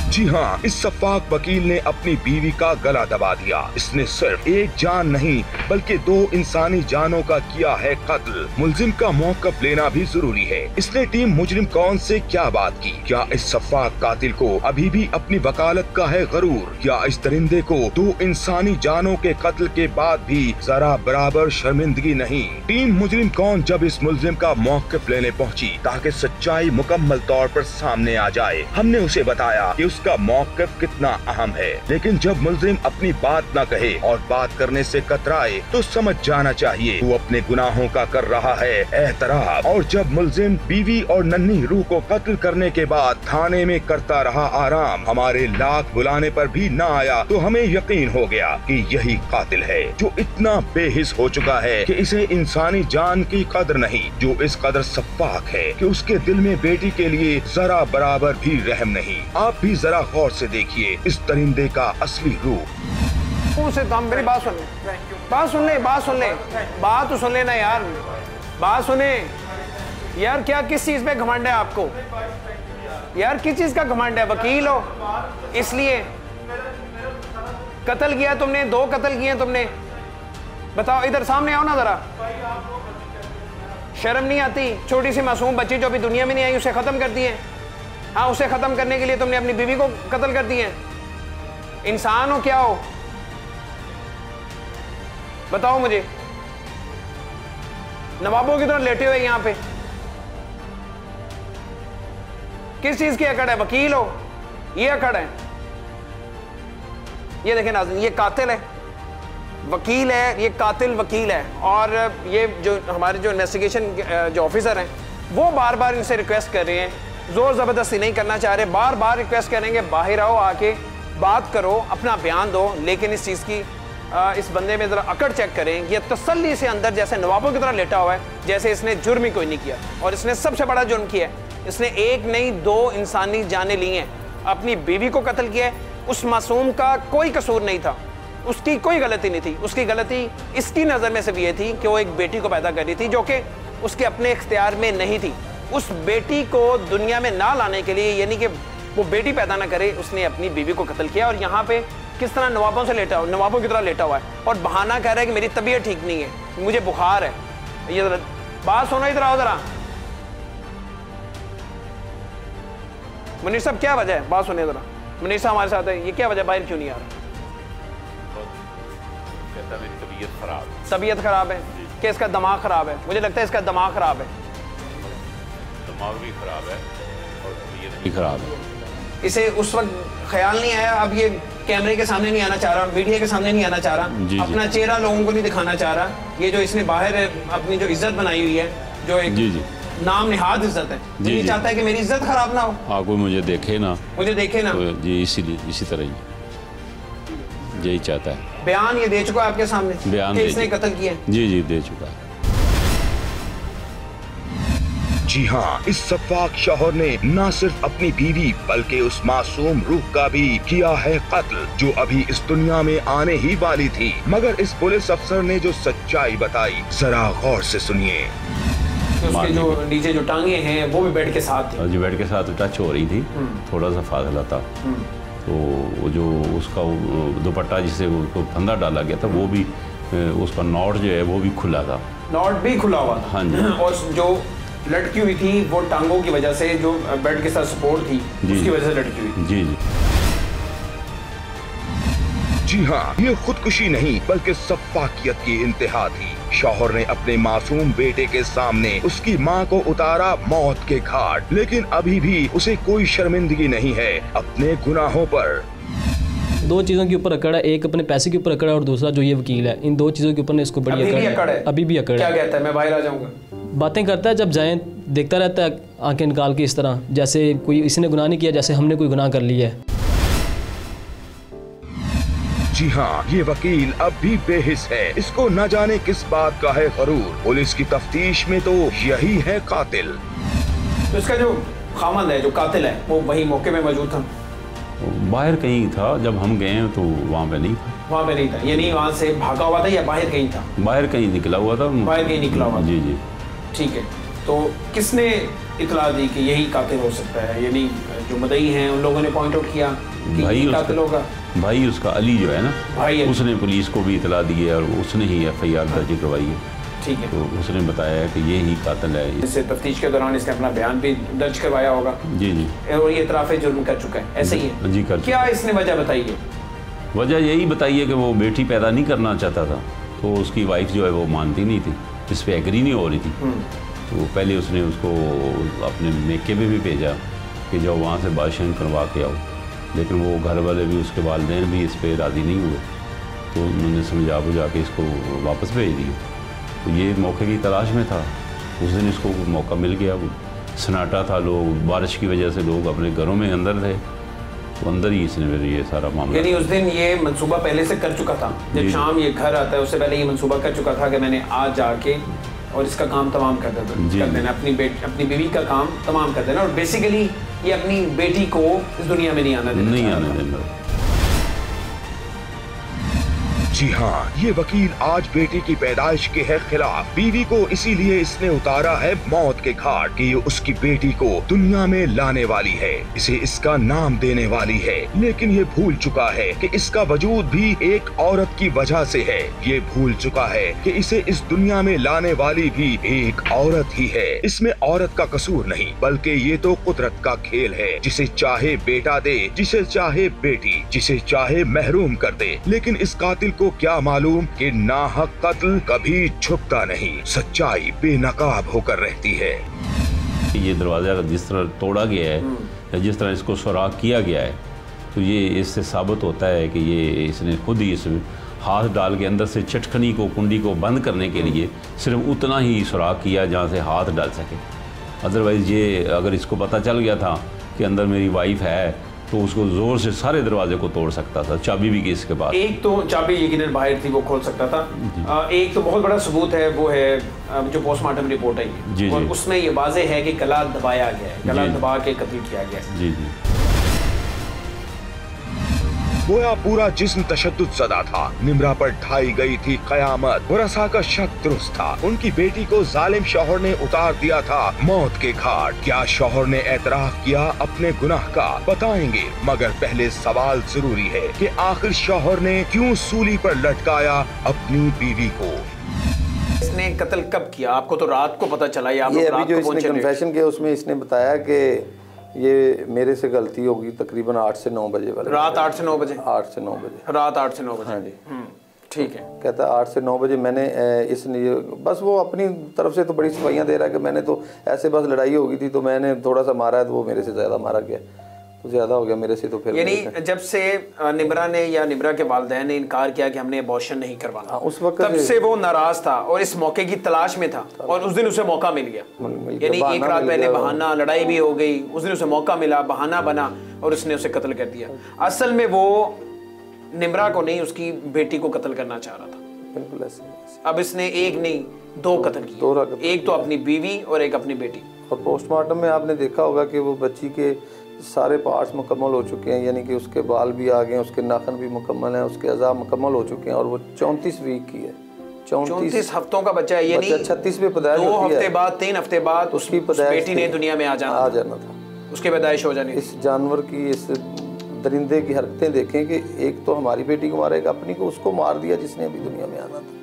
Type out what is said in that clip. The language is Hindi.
जी हाँ, इस शफाक वकील ने अपनी बीवी का गला दबा दिया। इसने सिर्फ एक जान नहीं बल्कि 2 इंसानी जानों का किया है कत्ल। मुलजिम का मौक़िफ़ लेना भी जरूरी है। इसने टीम मुजरिम कौन से क्या बात की? क्या इस शफाक कातिल को अभी भी अपनी वकालत का है गरूर? क्या इस दरिंदे को 2 इंसानी जानों के कत्ल के बाद भी जरा बराबर शर्मिंदगी नहीं? टीम मुजरिम कौन जब इस मुलजिम का मौक़िफ़ लेने पहुँची ताकि सच्चाई मुकम्मल तौर पर सामने आ जाए, हमने उसे बताया कि उसका मौक़िफ़ कितना अहम है। लेकिन जब मुलजिम अपनी बात न कहे और बात करने से कतराए तो समझ जाना चाहिए वो अपने गुनाहों का कर रहा है एहतराम। और जब मुलजिम बीवी और नन्ही रूह को कत्ल करने के बाद थाने में करता रहा आराम, हमारे लाख बुलाने पर भी न आया, तो हमें यकीन हो गया कि यही कातिल है जो इतना बेहिस हो चुका है कि इसे इंसानी जान की कदर नहीं, जो इस कदर शफाक है कि उसके दिल में बेटी के लिए जरा बराबर भी रहम नहीं। आप भी जरा गौर से देखिए इस दरिंदे का असली रूप। उसे तो हम मेरी बात सुन ले, बात सुन ले, बात सुन ले, बात तो सुन लेना यार, बात सुने यार। क्या किस चीज पे घमंड है आपको यार? किस चीज का घमंड है? वकील हो इसलिए कत्ल किया तुमने, 2 कत्ल किए तुमने। बताओ, इधर सामने आओ ना जरा। शर्म नहीं आती? छोटी सी मासूम बच्ची जो अभी दुनिया में नहीं आई उसे खत्म कर दिए। हाँ, उसे खत्म करने के लिए तुमने अपनी बीवी को कत्ल कर दिए। इंसान हो क्या हो? बताओ मुझे। नवाबों की तरह लेटे हुए यहां पे किस चीज की अकड़ है? वकील हो, ये अकड़ है। ये देखें नाज़रीन, ये कातिल है, वकील है, ये कातिल वकील है। और ये जो हमारे जो इन्वेस्टिगेशन जो ऑफिसर हैं वो बार बार इनसे रिक्वेस्ट कर रहे हैं, जोर ज़बरदस्ती नहीं करना चाह रहे, बार बार रिक्वेस्ट करेंगे बाहर आओ, आके बात करो, अपना बयान दो। लेकिन इस चीज़ की इस बंदे में ज़रा अकड़ चेक करें। ये तसल्ली से अंदर जैसे नवाबों की तरह लेटा हुआ है, जैसे इसने जुर्म ही कोई नहीं किया। और इसने सबसे बड़ा जुर्म किया है, इसने 1 नहीं 2 इंसानी जानें ली हैं, अपनी बीवी को कत्ल किया है। उस मासूम का कोई कसूर नहीं था, उसकी कोई गलती नहीं थी। उसकी गलती इसकी नज़र में सिर्फ ये थी कि वो एक बेटी को पैदा कर रही थी जो कि उसके अपने इख्तियार में नहीं थी। उस बेटी को दुनिया में ना लाने के लिए, यानी कि वो बेटी पैदा ना करे, उसने अपनी बीवी को कत्ल किया। और यहाँ पे किस तरह नवाबों से लेटा हुआ, नवाबों की तरह लेटा हुआ है और बहाना कह रहा है कि मेरी तबीयत ठीक नहीं है, मुझे बुखार है। ये बात सुनो, इधर आओ जरा। मुनीर साहब, क्या वजह है? बात सुनिए जरा। मुनीर साहब हमारे साथ है, ये क्या वजह, बाहर क्यों नहीं आ रहा? कहता मेरी तबीयत खराब है। तबीयत खराब है कि इसका दिमाग खराब है? मुझे लगता है इसका दिमाग खराब है। दिमाग भी खराब है और तबीयत भी खराब है। इसे उस वक्त ख्याल नहीं आया, अब ये कैमरे के सामने नहीं आना चाह रहा, मीडिया के सामने नहीं आना चाह रहा, अपना चेहरा लोगों को नहीं दिखाना चाह रहा। ये जो इसने बाहर अपनी जो इज्जत बनाई हुई है, जो एक नाम निहाद इज्जत है, ये चाहता है कि मेरी इज्जत खराब ना हो। हाँ, कोई मुझे देखे ना, मुझे देखे ना, तो जी इसीलिए इसी तरह यही चाहता है। बयान ये दे चुका है आपके सामने, बयान इसने कत्ल किया? जी दे चुका है। जी हाँ, इस शफाक शौहर ने न सिर्फ अपनी बीवी बल्कि उस मासूम रूह का भी किया है कत्ल, जो अभी इस दुनिया में आने ही वाली थी। मगर इस पुलिस अफसर ने जो सच्चाई बताई, जरा गौर से सुनिए। उसके जो नीचे जो टांगे हैं वो भी बेड के साथ थी। जी, बेड के साथ टच हो रही थी, थोड़ा सा फासला था। तो वो जो उसका दुपट्टा जिसे उसको फंदा डाला गया था, वो भी उसका नॉट जो है वो भी खुला था। नॉट भी खुला हुआ था? हाँ जी। और जो लटकी हुई थी वो टांगों की वजह से, जो बेड के साथ सपोर्ट थी उसकी वजह से लटकी हुई। जी जी हाँ, ये खुदकुशी नहीं बल्कि शफाकियत की इंतहा थी। शौहर ने अपने मासूम बेटे के सामने उसकी माँ को उतारा मौत के घाट, लेकिन अभी भी उसे कोई शर्मिंदगी नहीं है अपने गुनाहों पर। 2 चीज़ों के ऊपर अकड़ है, एक अपने पैसे के ऊपर अकड़ है और दूसरा जो ये वकील है। इन 2 चीज़ों के ऊपर ने इसको बड़ी अकड़ है। अभी भी अकड़ है। क्या कहता है? मैं बाहर आ जाऊंगा। बातें करता है, जब जाएं देखता रहता है आंखें निकाल के, इस तरह जैसे कोई इसने गुनाह नहीं किया, जैसे हमने कोई गुनाह कर लिया है। जी हाँ, ये वकील अब भी बेहिस है, इसको न जाने किस बात का है गरूर। पुलिस की तफ्तीश में तो यही है कातिल। तो इसका जो खामद है, जो कातिल है, वो वही मौके में मौजूद था? बाहर कहीं था, जब हम गए तो वहाँ पे नहीं था। वहाँ पे नहीं था, यानी वहाँ से भागा हुआ था या बाहर कहीं था? बाहर कहीं निकला हुआ था। बाहर कहीं निकला हुआ? जी। ठीक है, तो किसने इतला दी कि यही कातिल हो सकता है, यानी जो मदई हैं उन लोगों ने पॉइंट आउट किया कि यही कातिल होगा? भाई उसका अली जो है ना, भाई उसने पुलिस को भी इतला दी है और उसने ही FIR दर्ज करवाई है। ठीक है, तो उसने बताया है कि ये ही कातिल है। इससे तफ्तीश के दौरान इसने अपना बयान भी दर्ज करवाया होगा। जी जी, और ये इतराफ़ जुर्म कर चुका है, ऐसे ही है जी कर। क्या इसने वजह बताई है? वजह यही बताई है कि वो बेटी पैदा नहीं करना चाहता था, तो उसकी वाइफ जो है वो मानती नहीं थी, इस पर एग्री नहीं हो रही थी। तो पहले उसने उसको अपने मेके में भी भेजा कि जाओ वहाँ से बादशाह करवा के आओ, लेकिन वो घर वाले भी उसके वालिदैन भी इस पर राज़ी नहीं हुए, तो उन्होंने समझा बुझा के इसको वापस भेज दिया। तो ये मौके की तलाश में था, उस दिन इसको मौका मिल गया। सन्नाटा था, लोग बारिश की वजह से लोग अपने घरों में अंदर थे, तो अंदर ही इसने फिर ये सारा मामला। यानी उस दिन ये मंसूबा पहले से कर चुका था, जब शाम ये घर आता है उससे पहले ये मंसूबा कर चुका था कि मैंने आज जाके और इसका काम तमाम कर देना, अपनी बीवी का काम तमाम कर देना, और बेसिकली ये अपनी बेटी को इस दुनिया में नहीं आने देना। जी हाँ, ये वकील आज बेटी की पैदाइश के है खिलाफ। बीवी को इसीलिए इसने उतारा है मौत के घाट कि ये उसकी बेटी को दुनिया में लाने वाली है, इसे इसका नाम देने वाली है। लेकिन ये भूल चुका है कि इसका वजूद भी एक औरत की वजह से है। ये भूल चुका है कि इसे इस दुनिया में लाने वाली भी एक औरत ही है। इसमें औरत का कसूर नहीं, बल्कि ये तो कुदरत का खेल है। जिसे चाहे बेटा दे, जिसे चाहे बेटी, जिसे चाहे महरूम कर दे। लेकिन इस कातिल को क्या मालूम कि नाहक कत्ल कभी छुपता नहीं, सच्चाई बेनकाब होकर रहती है। ये दरवाजा जिस तरह तोड़ा गया है या जिस तरह इसको सुराख किया गया है, तो ये इससे साबित होता है कि ये इसने खुद ही इसमें हाथ डाल के अंदर से चटखनी को, कुंडी को बंद करने के लिए सिर्फ उतना ही सुराख किया जहाँ से हाथ डाल सके। अदरवाइज़ ये अगर इसको पता चल गया था कि अंदर मेरी वाइफ है, तो उसको जोर से सारे दरवाजे को तोड़ सकता था। चाबी भी किसके पास? एक तो चाबी यकीनन बाहर थी, वो खोल सकता था। एक तो बहुत बड़ा सबूत है, वो है जो पोस्टमार्टम रिपोर्ट आई, और उसमें ये वाज़ेह है कि गला दबाया गया है, गला दबा के कत्ल किया गया है। जी जी, गोया पूरा जिस्म तशद्दुद ज़दा था। निम्रा पर ढाई गई थी कयामत। वरसा का शक दुरुस्त था। उनकी बेटी को जालिम शौहर ने उतार दिया था मौत के घाट। क्या शौहर ने एतराफ किया अपने गुनाह का? बताएंगे, मगर पहले सवाल जरूरी है कि आखिर शौहर ने क्यों सूली पर लटकाया अपनी बीवी को? इसने कत्ल कब किया? आपको तो रात को पता चला? ये अभी जो इसने कन्फेशन किया उसमें इसने बताया कि ये मेरे से गलती होगी तकरीबन 8 से 9 बजे वाले। रात 8 से 9 बजे? 8 से 9 बजे, रात 8 से 9 बजे। हाँ जी, ठीक है। कहता 8 से 9 बजे मैंने इसने बस वो अपनी तरफ से तो बड़ी सफाइयाँ दे रहा है कि मैंने तो ऐसे बस लड़ाई हो गई थी तो मैंने थोड़ा सा मारा है, तो वो मेरे से ज़्यादा मारा गया, तो ज़्यादा हो गया मेरे से। तो फिर यानी जब से निम्रा ने या निम्रा के वालिदैन ने इनकार किया कि हमने अबॉर्शन नहीं करवाना, उस वक्त तब से वो नाराज था और इस मौके की तलाश में था, और उस दिन उसे मौका मिल गया। यानी एक रात पहले बहाना, लड़ाई भी हो गई, उस दिन उसे मौका मिला, बहाना बना और उसने उसे कत्ल कर दिया। असल में वो निम्रा को नहीं, उसकी बेटी को कत्ल करना चाह रहा था। बिल्कुल ऐसे। अब इसने एक नहीं 2 कत्ल किए, एक तो अपनी बीवी और एक अपनी बेटी। और पोस्टमार्टम में आपने देखा होगा कि वो बच्ची के सारे पार्ट्स मुकम्मल हो चुके हैं, यानी कि उसके बाल भी आ गए, उसके नाखून भी मुकम्मल हैं, उसके अज़ा मुकम्मल हो चुके हैं, और वो 34 वीक की है, 34 हफ्तों का बच्चा है। यानी 36 पे पैदाइश होती है, 2 हफ्ते बाद 3 हफ्ते बाद उसकी बेटी ने दुनिया में आ जाना था, उसके पैदाइश हो जाने। इस जानवर की, इस दरिंदे की हरकतें देखें कि एक तो हमारी बेटी को मारेगा, अपनी को उसको मार दिया जिसने अभी दुनिया में आना था।